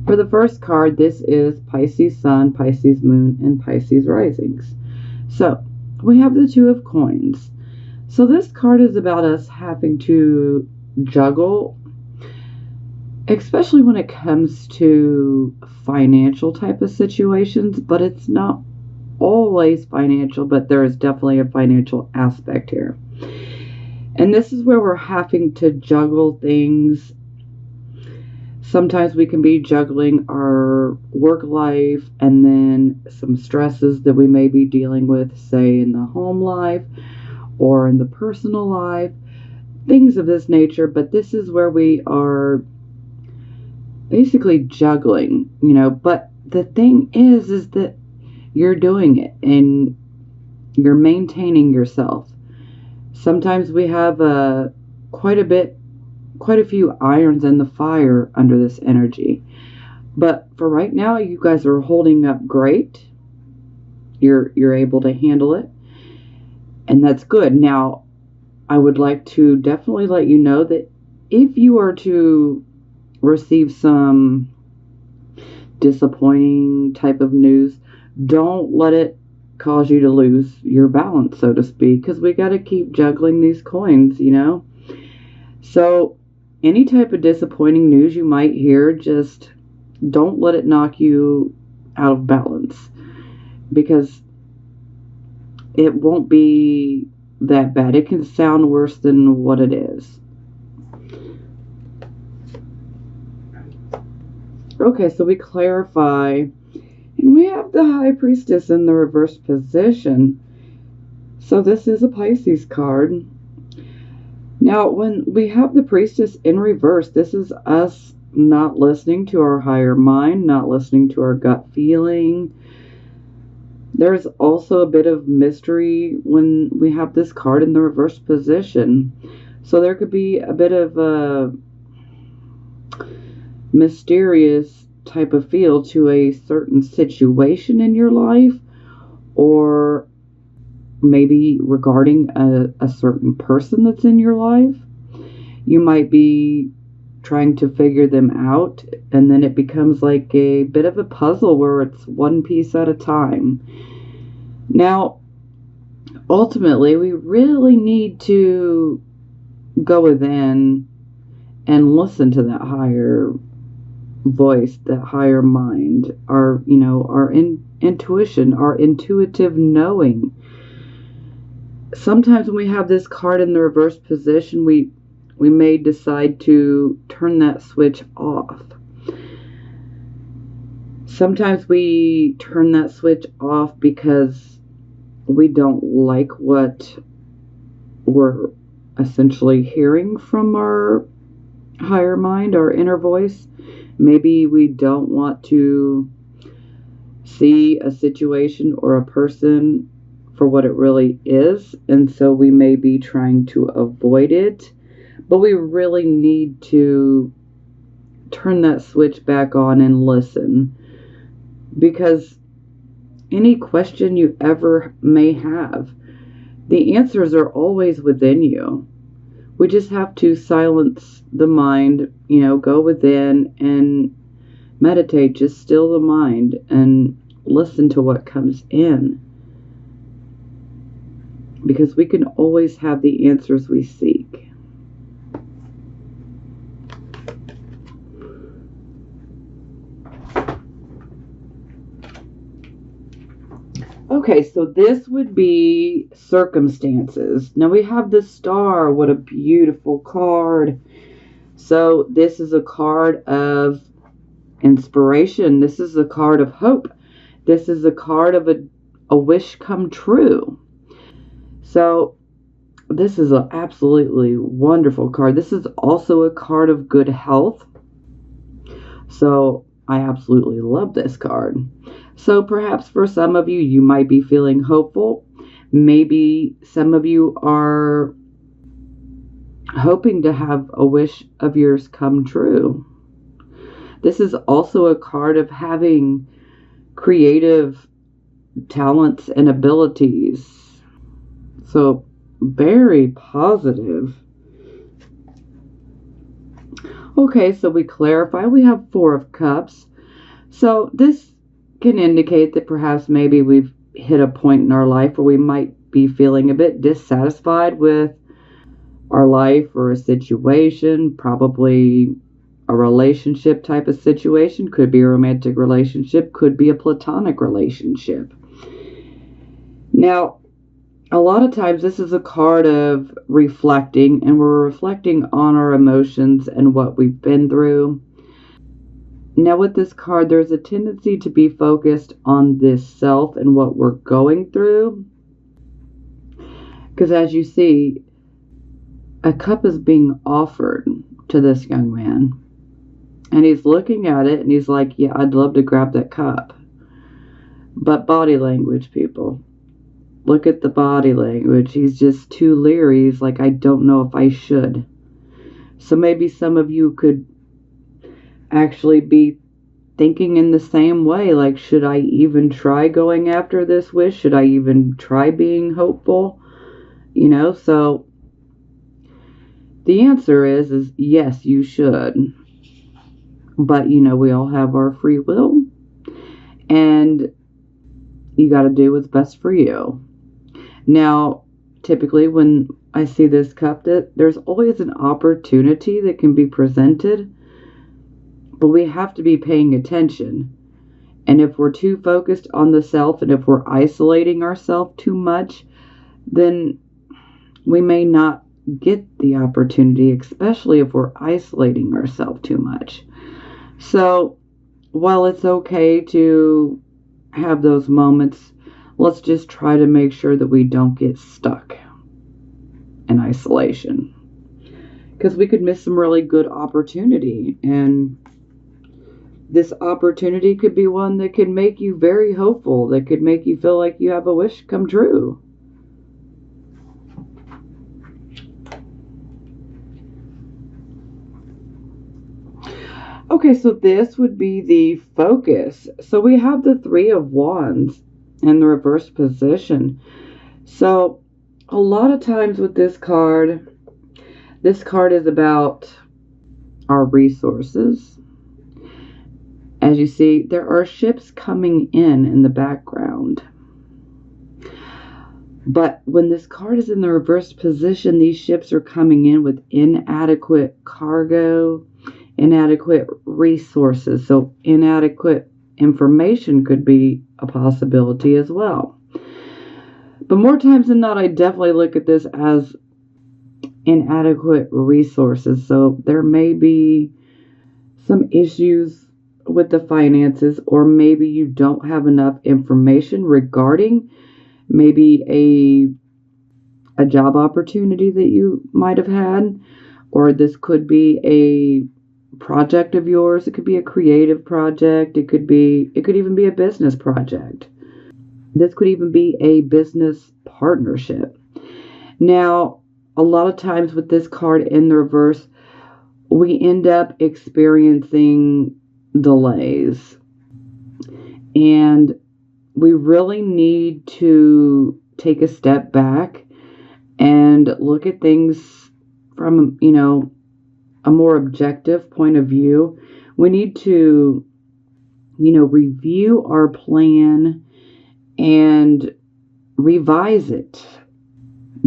For the first card, this is Pisces Sun, Pisces Moon, and Pisces Risings. So we have the Two of Coins. So this card is about us having to juggle, especially when it comes to financial type of situations, but it's not always financial, but there is definitely a financial aspect here. And this is where we're having to juggle things. Sometimes we can be juggling our work life and then some stresses that we may be dealing with, say in the home life or in the personal life, things of this nature. But this is where we are basically juggling, but the thing is that you're doing it and you're maintaining yourself. Sometimes we have quite a few irons in the fire under this energy. But for right now, you guys are holding up great. You're able to handle it, and that's good. Now, I would like to definitely let you know that if you are to receive some disappointing type of news, don't let it cause you to lose your balance, so to speak, because we got to keep juggling these coins, So any type of disappointing news you might hear, just don't let it knock you out of balance, because it won't be that bad. It can sound worse than what it is. Okay, so we clarify, and we have the High Priestess in the reverse position. So this is a Pisces card. Now, when we have the Priestess in reverse, this is us not listening to our higher mind, not listening to our gut feeling. There's also a bit of mystery when we have this card in the reverse position. So there could be a bit of a mysterious type of feel to a certain situation in your life, or maybe regarding a certain person that's in your life. You might be trying to figure them out, and then it becomes like a bit of a puzzle where it's one piece at a time. Now, ultimately, we really need to go within and listen to that higher voice, that higher mind, our intuition, our intuitive knowing. Sometimes when we have this card in the reverse position, we may decide to turn that switch off. Sometimes we turn that switch off because we don't like what we're essentially hearing from our higher mind, our inner voice. Maybe we don't want to see a situation or a person for what it really is, and so we may be trying to avoid it. But we really need to turn that switch back on and listen, because any question you ever may have, the answers are always within you. We just have to silence the mind, go within and meditate, just still the mind and listen to what comes in. Because we can always have the answers we seek. Okay, so this would be circumstances. Now we have the Star. What a beautiful card. So this is a card of inspiration. This is a card of hope. This is a card of a wish come true. So this is an absolutely wonderful card. This is also a card of good health. So I absolutely love this card. So perhaps for some of you, you might be feeling hopeful. Maybe some of you are hoping to have a wish of yours come true. This is also a card of having creative talents and abilities. So very positive. Okay, so we clarify. We have Four of Cups. So this can indicate that perhaps maybe we've hit a point in our life where we might be feeling a bit dissatisfied with our life or a situation, probably a relationship type of situation. Could be a romantic relationship, could be a platonic relationship. Now, a lot of times this is a card of reflecting, and we're reflecting on our emotions and what we've been through. Now, with this card, there's a tendency to be focused on this self and what we're going through. Because as you see, a cup is being offered to this young man. And he's looking at it and he's like, yeah, I'd love to grab that cup. But body language, people. Look at the body language. He's just too leery. He's like, I don't know if I should. So maybe some of you could actually be thinking in the same way. Like, should I even try going after this wish? Should I even try being hopeful? So the answer is yes, you should. But, we all have our free will. And you got to do what's best for you. Now, typically when I see this cup, there's always an opportunity that can be presented, but we have to be paying attention. And if we're too focused on the self, and if we're isolating ourselves too much, then we may not get the opportunity, especially if we're isolating ourselves too much. So while it's okay to have those moments, let's just try to make sure that we don't get stuck in isolation, because we could miss some really good opportunity. And this opportunity could be one that could make you very hopeful, that could make you feel like you have a wish come true. Okay, so this would be the focus. So we have the Three of Wands in the reverse position. So a lot of times with this card is about our resources. As you see, there are ships coming in the background. But when this card is in the reverse position, these ships are coming in with inadequate cargo, inadequate resources. So inadequate information could be a possibility as well. But more times than not, I definitely look at this as inadequate resources. So there may be some issues with the finances, or maybe you don't have enough information regarding maybe a job opportunity that you might have had, or this could be a project of yours. It could be a creative project. It could even be a business project. This could even be a business partnership. Now, a lot of times with this card in the reverse, we end up experiencing delays. And we really need to take a step back and look at things from, a more objective point of view. We need to, review our plan and revise it,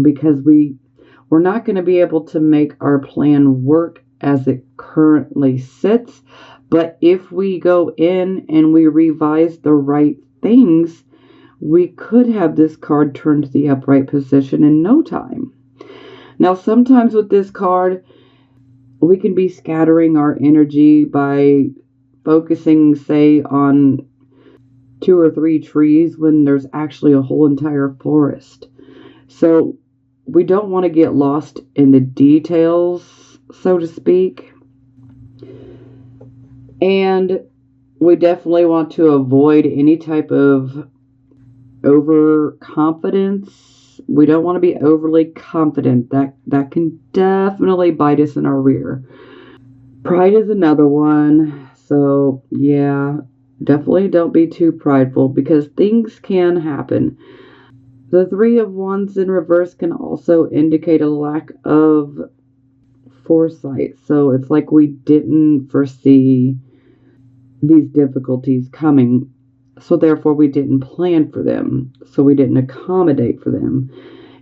because we're not going to be able to make our plan work as it currently sits. But if we go in and we revise the right things, we could have this card turned to the upright position in no time. Now, sometimes with this card, we can be scattering our energy by focusing, say, on 2 or 3 trees when there's actually a whole entire forest. So we don't want to get lost in the details, so to speak. And we definitely want to avoid any type of overconfidence. We don't want to be overly confident. That can definitely bite us in our rear. Pride is another one. So yeah, definitely don't be too prideful, because things can happen. The Three of Wands in reverse can also indicate a lack of foresight. So it's like we didn't foresee these difficulties coming. So therefore we didn't plan for them. So we didn't accommodate for them.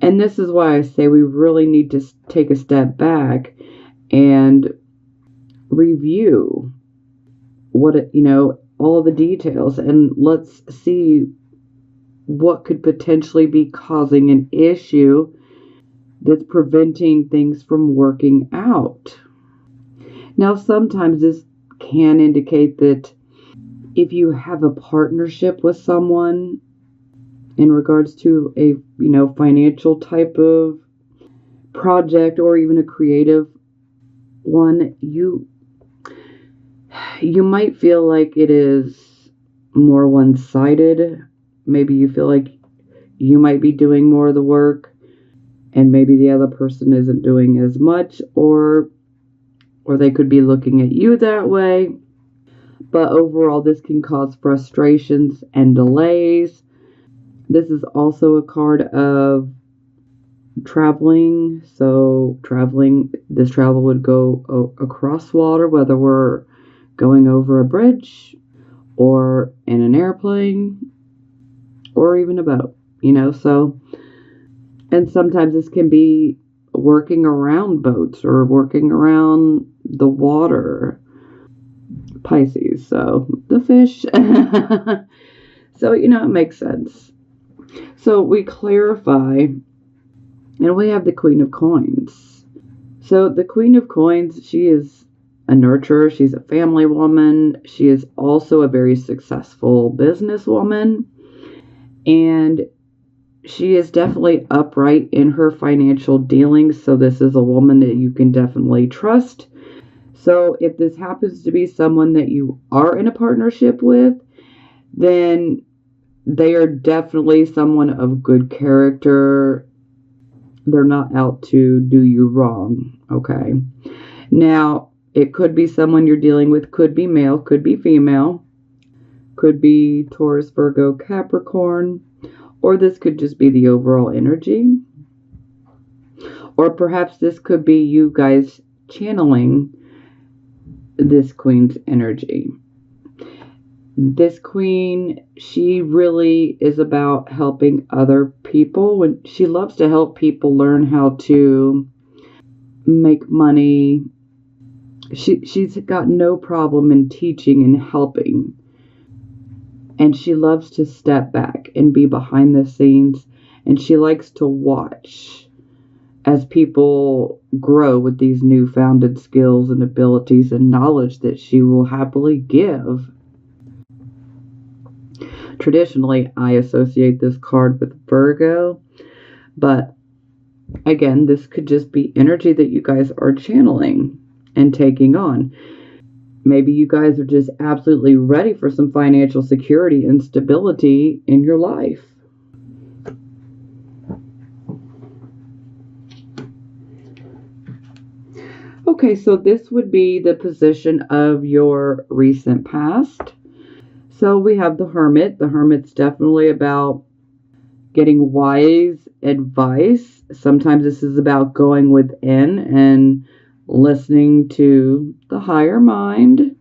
And this is why I say we really need to take a step back and review all of the details, and let's see what could potentially be causing an issue that's preventing things from working out. Now, sometimes this can indicate that if you have a partnership with someone in regards to a, financial type of project or even a creative one, you might feel like it is more one-sided. Maybe you feel like you might be doing more of the work and maybe the other person isn't doing as much, or they could be looking at you that way. But overall, this can cause frustrations and delays. This is also a card of traveling. So this travel would go across water, whether we're going over a bridge or in an airplane or even a boat, so. And sometimes this can be working around boats or working around the water. Pisces, so the fish. So, it makes sense. So we clarify, and we have the Queen of Coins. So the Queen of Coins, she is a nurturer. She's a family woman. She is also a very successful businesswoman. And she is definitely upright in her financial dealings. So this is a woman that you can definitely trust. So if this happens to be someone that you are in a partnership with, then they are definitely someone of good character. They're not out to do you wrong, okay? Now, it could be someone you're dealing with, could be male, could be female, could be Taurus, Virgo, Capricorn, or this could just be the overall energy. Or perhaps this could be you guys channeling this queen's energy. This queen, she really is about helping other people. She loves to help people learn how to make money. She's got no problem in teaching and helping. And she loves to step back and be behind the scenes. And she likes to watch as people grow with these newfounded skills and abilities and knowledge that she will happily give. Traditionally, I associate this card with Virgo, but again, this could just be energy that you guys are channeling and taking on. Maybe you guys are just absolutely ready for some financial security and stability in your life. Okay, so this would be the position of your recent past. So we have the Hermit. The Hermit's definitely about getting wise advice. Sometimes this is about going within and listening to the higher mind,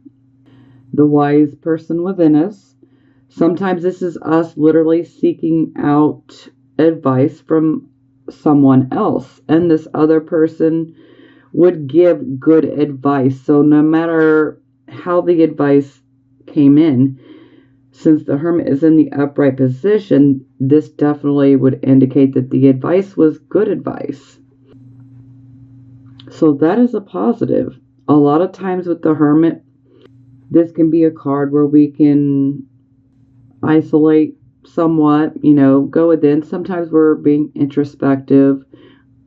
the wise person within us. Sometimes this is us literally seeking out advice from someone else, and this other person would give good advice. So no matter how the advice came in, since the Hermit is in the upright position, this definitely would indicate that the advice was good advice. So that is a positive. A lot of times with the Hermit, this can be a card where we can isolate somewhat, go within. Sometimes we're being introspective,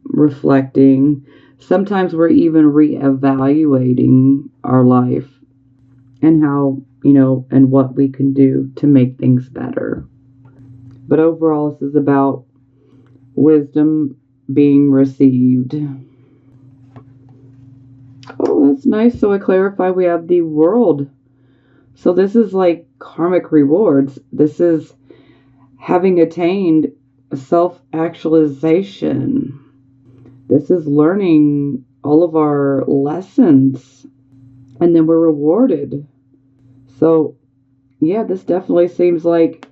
reflecting. Sometimes we're even reevaluating our life and how, and what we can do to make things better. But overall, this is about wisdom being received. Oh, that's nice. So I clarify we have the World. So this is like karmic rewards. This is having attained self-actualization. This is learning all of our lessons, and then we're rewarded. So, yeah, this definitely seems like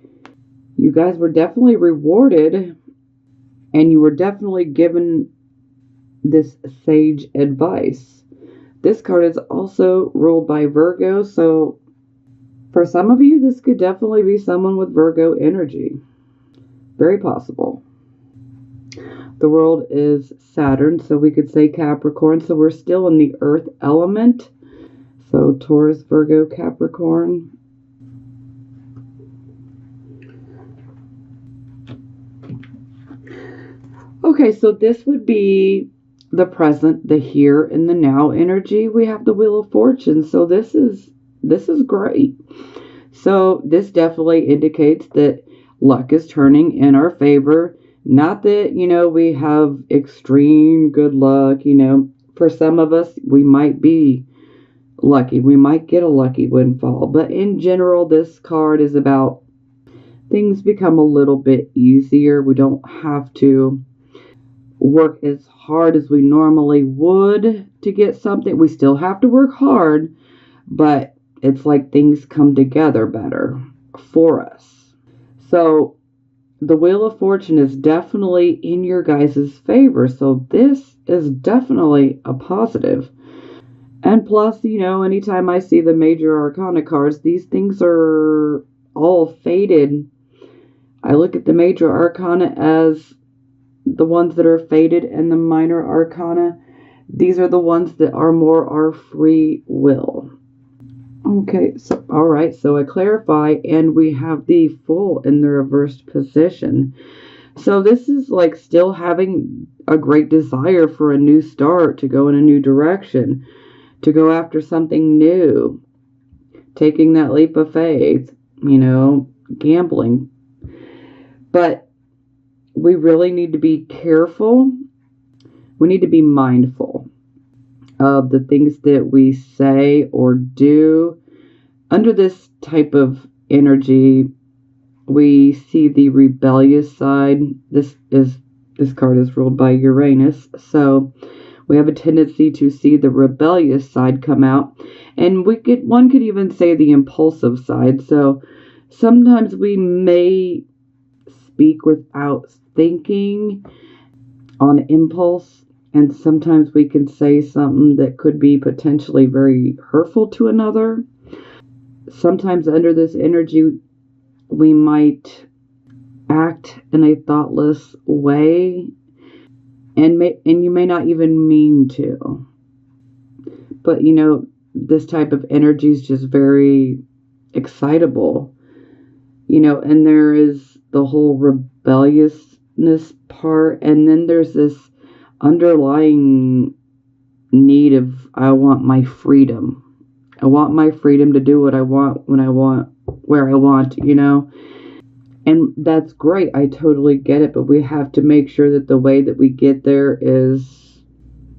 you guys were definitely rewarded, and you were definitely given this sage advice. This card is also ruled by Virgo, so for some of you, this could definitely be someone with Virgo energy. Very possible. The world is Saturn, so we could say Capricorn, so we're still in the earth element. So Taurus, Virgo, Capricorn. Okay, so this would be the present, the here and the now energy. We have the Wheel of Fortune, so this is great. So this definitely indicates that luck is turning in our favor. Not that, we have extreme good luck, for some of us we might be lucky. We might get a lucky windfall, but in general this card is about things become a little bit easier. We don't have to work as hard as we normally would to get something. We still have to work hard, but it's like things come together better for us. So the Wheel of Fortune is definitely in your guys' favor. So this is definitely a positive. And plus, anytime I see the major arcana cards, these things are all faded. I look at the major arcana as the ones that are faded, and the minor arcana, these are the ones that are more our free will. Okay, so all right, so I clarify, and we have the Fool in the reversed position. So this is like still having a great desire for a new start, to go in a new direction, to go after something new, taking that leap of faith, gambling. But we really need to be careful. We need to be mindful of the things that we say or do. Under this type of energy, we see the rebellious side. This card is ruled by Uranus, so we have a tendency to see the rebellious side come out, and one could even say the impulsive side. So sometimes we may speak without thinking, on impulse, and sometimes we can say something that could be potentially very hurtful to another. Sometimes under this energy we might act in a thoughtless way, and you may not even mean to. But this type of energy is just very excitable. And there is the whole rebelliousness part, and then there's this underlying need of, I want my freedom. I want my freedom to do what I want, when I want, where I want, And that's great. I totally get it, but we have to make sure that the way that we get there is,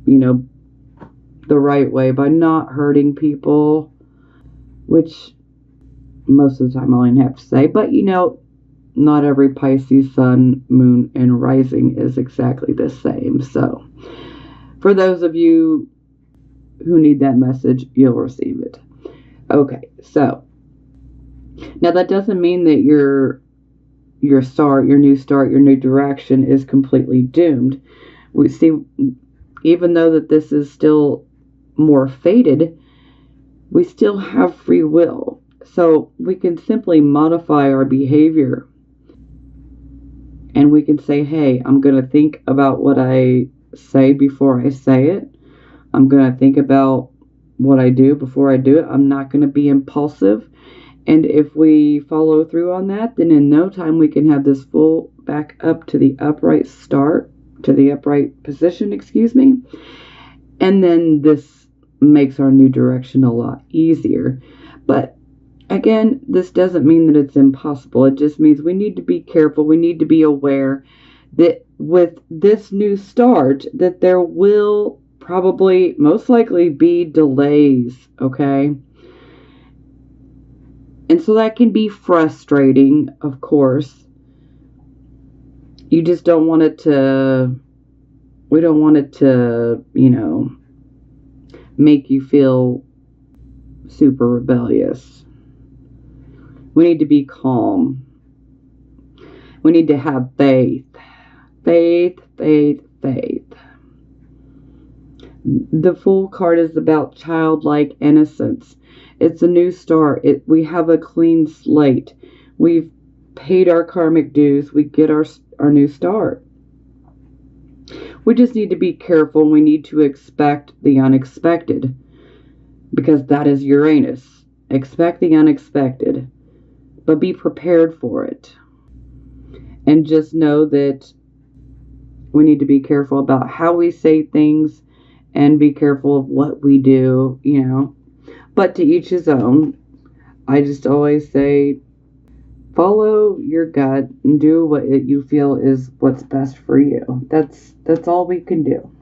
the right way, by not hurting people, which most of the time I only have to say. But not every Pisces sun, moon, and rising is exactly the same. So for those of you who need that message, you'll receive it. Okay, so now that doesn't mean that your new start, your new direction is completely doomed. We see, even though that this is still more faded, we still have free will. So we can simply modify our behavior, and we can say, hey, I'm going to think about what I say before I say it. I'm going to think about what I do before I do it. I'm not going to be impulsive. And if we follow through on that, then in no time we can have this Fool back up to the upright position, And then this makes our new direction a lot easier. But again, this doesn't mean that it's impossible. It just means we need to be careful. We need to be aware that with this new start, that there will probably, most likely, be delays, okay? And so that can be frustrating, of course. You just don't want it to, we don't want it to, make you feel super rebellious. We need to be calm. We need to have faith. Faith, faith, faith. The Fool card is about childlike innocence. It's a new start. We have a clean slate. We've paid our karmic dues. We get our new start. We just need to be careful. We need to expect the unexpected, because that is Uranus. Expect the unexpected, but be prepared for it. And just know that we need to be careful about how we say things and be careful of what we do, But to each his own. I just always say, follow your gut and do what you feel is what's best for you. That's all we can do.